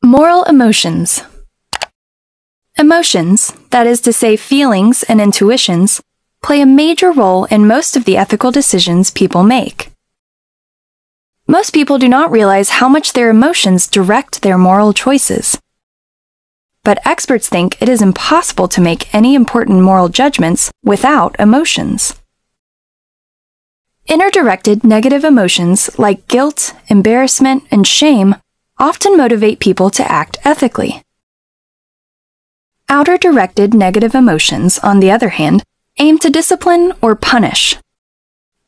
Moral emotions. Emotions, that is to say feelings and intuitions, play a major role in most of the ethical decisions people make. Most people do not realize how much their emotions direct their moral choices. But experts think it is impossible to make any important moral judgments without emotions. Inner-directed negative emotions like guilt, embarrassment, and shame often motivate people to act ethically. Outer-directed negative emotions, on the other hand, aim to discipline or punish.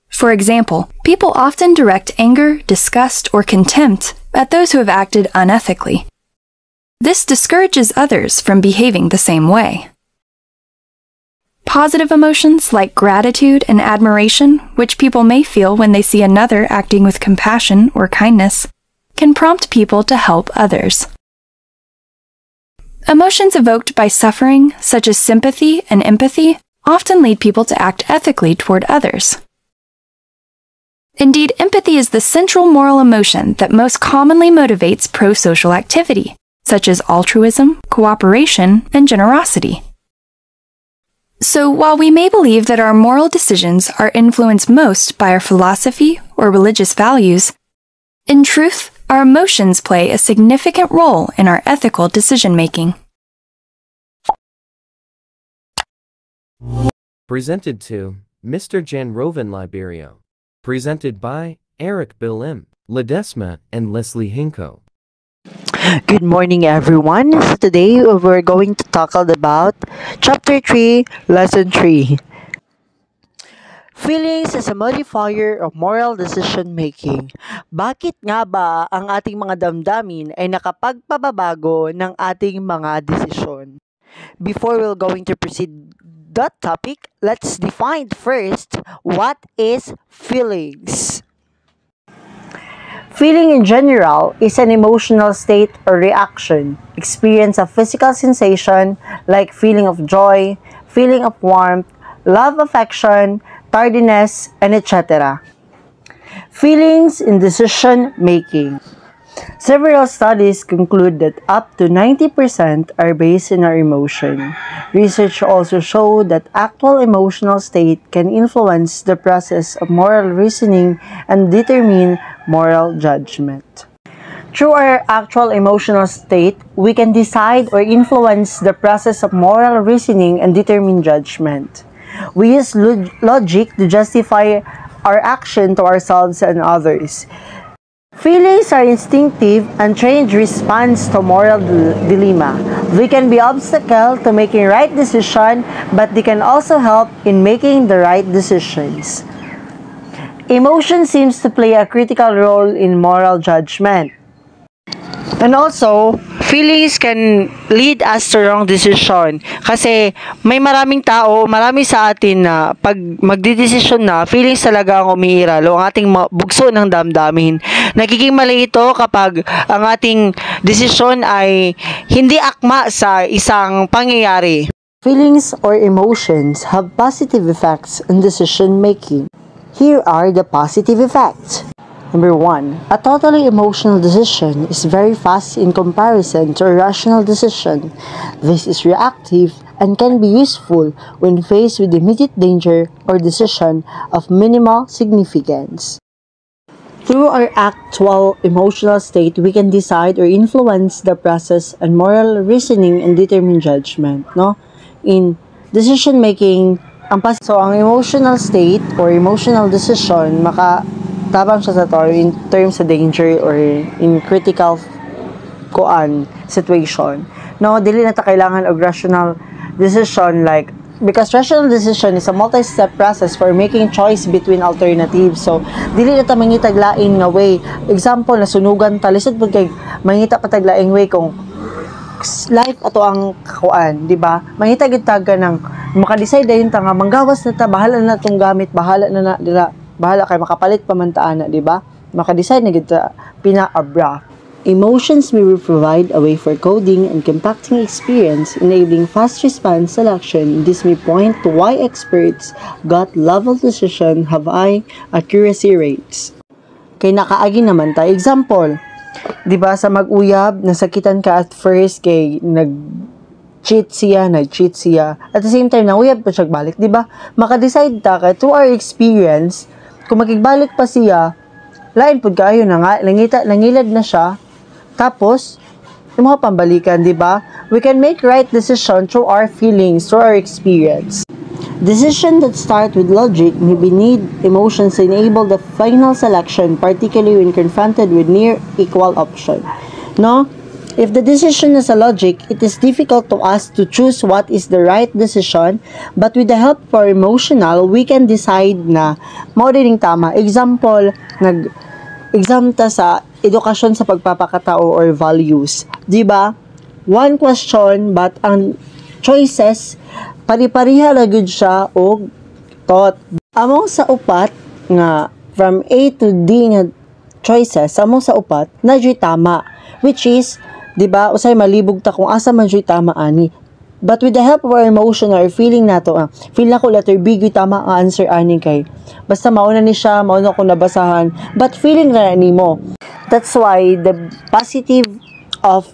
For example, people often direct anger, disgust, or contempt at those who have acted unethically. This discourages others from behaving the same way. Positive emotions like gratitude and admiration, which people may feel when they see another acting with compassion or kindness, can prompt people to help others. Emotions evoked by suffering, such as sympathy and empathy, often lead people to act ethically toward others. Indeed, empathy is the central moral emotion that most commonly motivates pro-social activity, such as altruism, cooperation, and generosity. So, while we may believe that our moral decisions are influenced most by our philosophy or religious values, in truth, our emotions play a significant role in our ethical decision-making. Presented to Mr. Jan Roven Liberio. Presented by Eric Bilim, Ledesma, and Leslie Hinko. Good morning, everyone. So today we're going to talk about Chapter 3, Lesson 3. Feelings as a modifier of moral decision making. Bakit nga ba ang ating mga damdamin ay nakapagpababago ng ating mga desisyon? Before we're going to proceed that topic, let's define first what is feelings. Feeling in general is an emotional state or reaction, experience of physical sensation like feeling of joy, feeling of warmth, love, affection, tardiness, and etc. Feelings in decision making. Several studies conclude that up to 90% are based in our emotion. Research also showed that actual emotional state can influence the process of moral reasoning and determine moral judgment. Through our actual emotional state, we can decide or influence the process of moral reasoning and determine judgment. We use logic to justify our action to ourselves and others. Feelings are instinctive and trained response to moral dilemma. They can be obstacle to making right decision, but they can also help in making the right decisions. Emotion seems to play a critical role in moral judgment. And also, feelings can lead us to wrong decision. Kasi may maraming tao, marami sa atin na pag magdidesisyon na, feelings talaga ang umiiral o ang ating bugso ng damdamin. Nagiging mali ito kapag ang ating desisyon ay hindi akma sa isang pangyayari. Feelings or emotions have positive effects on decision making. Here are the positive effects. Number 1, a totally emotional decision is very fast in comparison to a rational decision. This is reactive and can be useful when faced with immediate danger or decision of minimal significance. Through our actual emotional state, we can decide or influence the process and moral reasoning and determine judgment. No? In decision making, ang emotional state or emotional decision, tabang siya sa to in terms of danger or in critical situation. No, dili na ta kailangan og rational decision because rational decision is a multi-step process for making choice between alternatives. So, dili na ta mangitag lain nga way. Example, nasunugan ta, lisod pud kay mangita pa tag laing way kung life ato ang kuan, di ba? Mangita gid tag ng maka-decide dayon ta nga manggawas na ta, bahala na tong gamit, bahala kay makapalit pamantaan na, di ba? Maka-decide na kita pina-abra. Emotions may provide a way for coding and compacting experience, enabling fast response selection. This may point to why experts gut-level decision have high accuracy rates. Kay nakaagi naman tayo. Example, Diba, sa mag-uyab, nasakitan ka at first kay nag-cheat siya. At the same time, nanguyab pa siya balik. Diba, makadecide ta ka, to our experience, kung makigbalik pa siya, lain po kayo na nga, nangilad na siya, tapos, yung mga pambalikan, diba? We can make right decision through our feelings, through our experience. Decisions that start with logic maybe need emotions to enable the final selection, particularly when confronted with near equal option. No? If the decision is a logic, it is difficult to us to choose what is the right decision, but with the help of our emotional, we can decide na mao din tama. Example, exam ta sa edukasyon sa pagpapakatao or values. Diba? One question, but ang choices pari-pariha na gud siya og thought. Among sa upat nga from A to D nga choices, among sa upat na jud tama, which is, di ba, usay malibog ta kung asa man jud tama ani. But with the help of our emotion or feeling nato, feel na ko letter B gyud tama ang answer ani kay basta mauna ni siya, mauna ko nabasahan, but feeling na nimo. That's why the positive of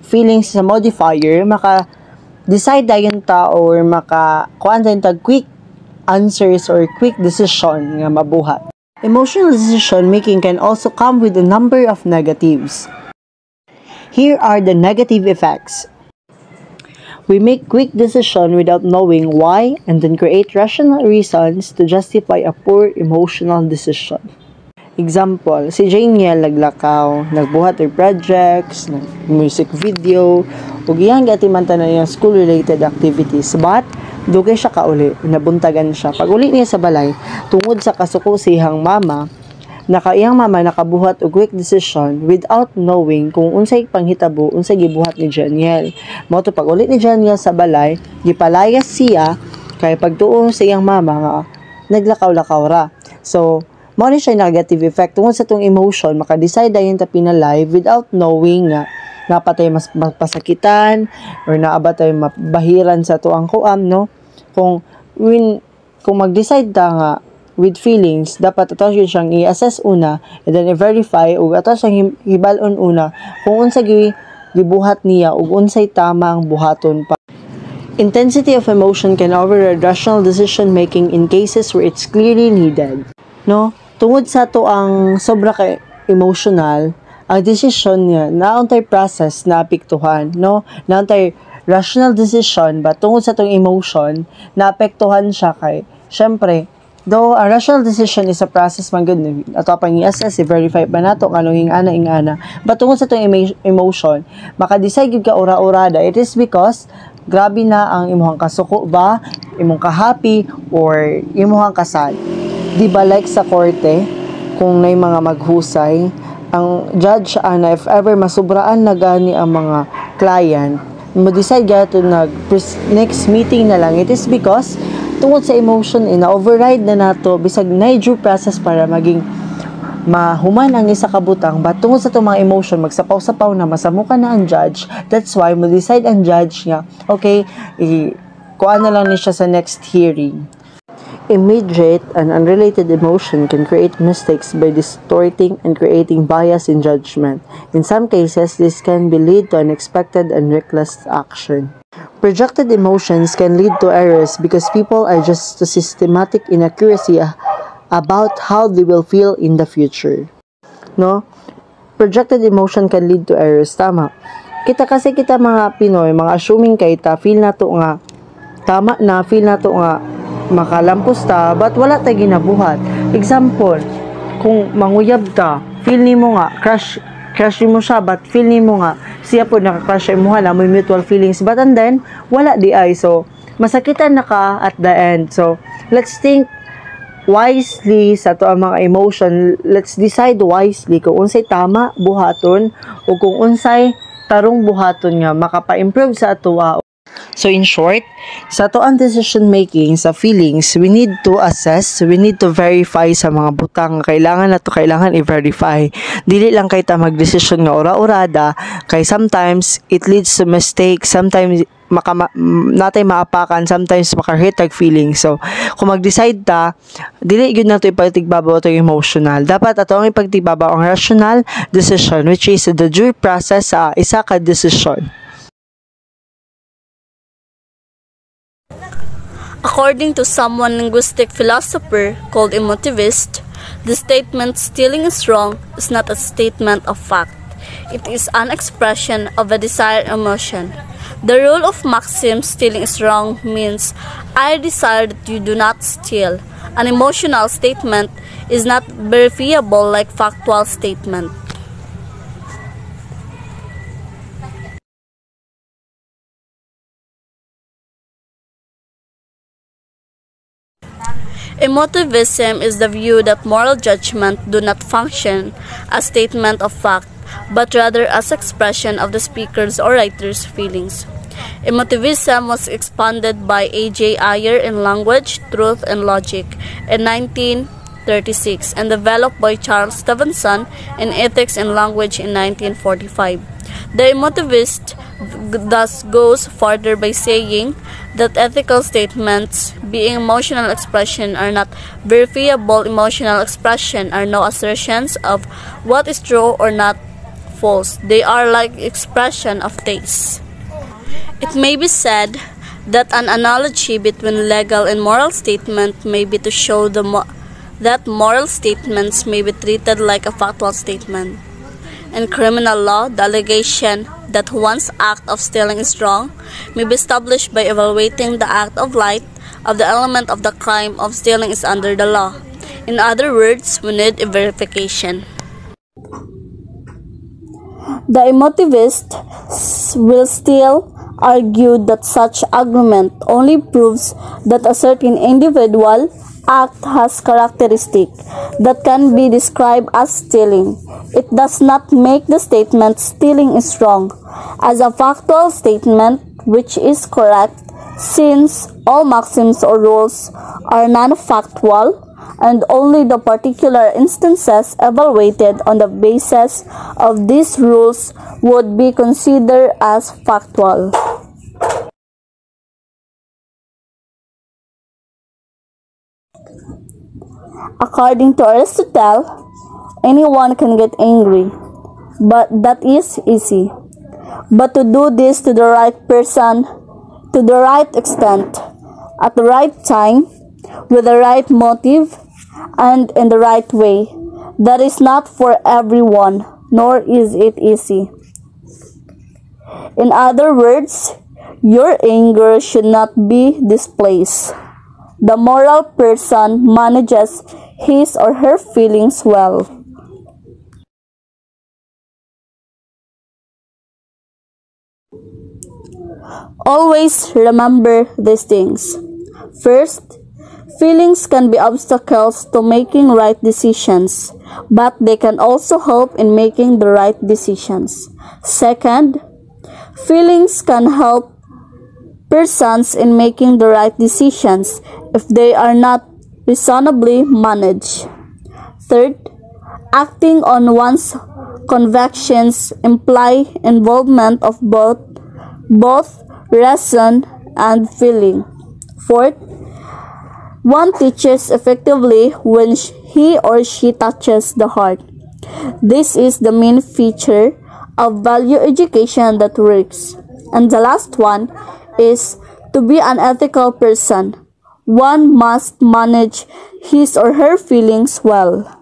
feelings sa modifier decide dayon ta or kuan dayon ta quick answers or quick decision nga mabuhat. Emotional decision making can also come with a number of negatives. Here are the negative effects. We make quick decision without knowing why and then create rational reasons to justify a poor emotional decision. Example, si Janiel naglakaw, nagbuhat ng projects, music video, ug iyang giatiman tanan niya school-related activities. But, dugay siya kauli, nabuntagan siya. Pag uli niya sa balay, tungod sa kasuko siyang mama, iyang mama nakabuhat og quick decision without knowing kung unsay panghitabo, unsay gibuhat ni Janiel. Mao to pag uli ni Janiel sa balay, gipalayas siya kay pagtuon sa iyang mama nga naglakaw-lakaw ra. So, mao ni siya negative effect tungod sa tong emotion, maka-decide dayon ta pinalive without knowing nga napatay mas pasakitan or naabatay mabahiran sa tuang kuam, no? Kung mag-decide ta nga with feelings, dapat ato siyang i-assess una and then i-verify ug ato siyang hibal-on una kung unsa gibuhat niya ug unsay tama ang buhaton pa. Intensity of emotion can override rational decision making in cases where it's clearly needed. No? Tungod sa to ang sobra ka emotional, ang decision niya nauntay process na apektuhan, no? Nauntay rational decision but tungod sa tong emotion naapektuhan siya kay syempre though a rational decision is a process man gud ato pang i-assess, i-verify pa nato anong ingana but tungod sa tong emotion maka-decide gyud ka ura-urada. It is because grabe na ang imong kasuko ba, imong ka-happy or imong ka-sad. Di ba like sa korte, kung may mga maghusay, ang judge ana if ever masubraan na gani ang mga client, mo-decide gato next meeting na lang. It is because tungod sa emotion, na-override na nato bisag na due process para maging mahuman ang isa kabutang, but tungod sa itong mga emotion, magsapaw-sapaw na masamukan na ang judge. That's why mo-decide ang judge nga, okay, kuha na lang ni siya sa next hearing. Immediate and unrelated emotion can create mistakes by distorting and creating bias in judgment. In some cases, this can lead to unexpected and reckless action. Projected emotions can lead to errors because people are just too systematic inaccuracy about how they will feel in the future. No? Projected emotion can lead to errors. Tama. Kita mga Pinoy, mga assuming kay ta, feel na to nga tama na, feel na to nga makalampos ta, but wala tayo ginabuhat. Example, kung manguyab ta, feel ni mo nga, crush mo siya, but feel ni mo nga, siya po naka-crush mo hala, may mutual feelings, but and then, wala di ay. So, masakitan na ka at the end. So, let's think wisely sa to ang mga emotion. Let's decide wisely kung unsay tama buhaton o kung unsay tarong buhaton nga makapa-improve sa atuwa. So in short, sa toang decision making, sa feelings, we need to assess, we need to verify sa mga butang kailangan i-verify. Dili lang kay ta mag-decision nga ura-urada, kay sometimes it leads to mistakes, sometimes natay maapakan, sometimes maka-hurt tag feeling. So kung mag-decide ta, dili gyud nato ipagtigbabaw to emotional. Dapat ato ang ipagtigbabaw ang rational decision, which is the due process sa isa ka decision. According to some linguistic philosopher called emotivist, the statement "stealing is wrong" is not a statement of fact. It is an expression of a desired emotion. The rule of maxim "stealing is wrong" means I desire that you do not steal. An emotional statement is not verifiable like factual statement. Emotivism is the view that moral judgment do not function as statement of fact, but rather as expression of the speaker's or writer's feelings. Emotivism was expanded by A.J. Ayer in Language, Truth, and Logic in 1936 and developed by Charles Stevenson in Ethics and Language in 1945. The emotivist thus goes further by saying that ethical statements, being emotional expression, are not verifiable. Emotional expression are no assertions of what is true or not false. They are like expression of taste. It may be said that an analogy between legal and moral statement may be to show that moral statements may be treated like a factual statement. In criminal law, the allegation that one's act of stealing is wrong may be established by evaluating the act of light of the element of the crime of stealing is under the law. In other words, we need a verification. The emotivist will still argue that such argument only proves that a certain individual act has characteristic that can be described as stealing. It does not make the statement "stealing is wrong" as a factual statement which is correct, since all maxims or rules are non-factual and only the particular instances evaluated on the basis of these rules would be considered as factual. According to Aristotle, anyone can get angry, but that is easy. But to do this to the right person, to the right extent, at the right time, with the right motive, and in the right way, that is not for everyone, nor is it easy. In other words, your anger should not be displaced. The moral person manages his or her feelings well. Always remember these things. First, feelings can be obstacles to making right decisions, but they can also help in making the right decisions. Second, feelings can help persons in making the right decisions if they are not reasonably managed. Third, acting on one's convictions imply involvement of both reason and feeling. Fourth, one teaches effectively when he or she touches the heart. This is the main feature of value education that works. And the last one is to be an ethical person. One must manage his or her feelings well.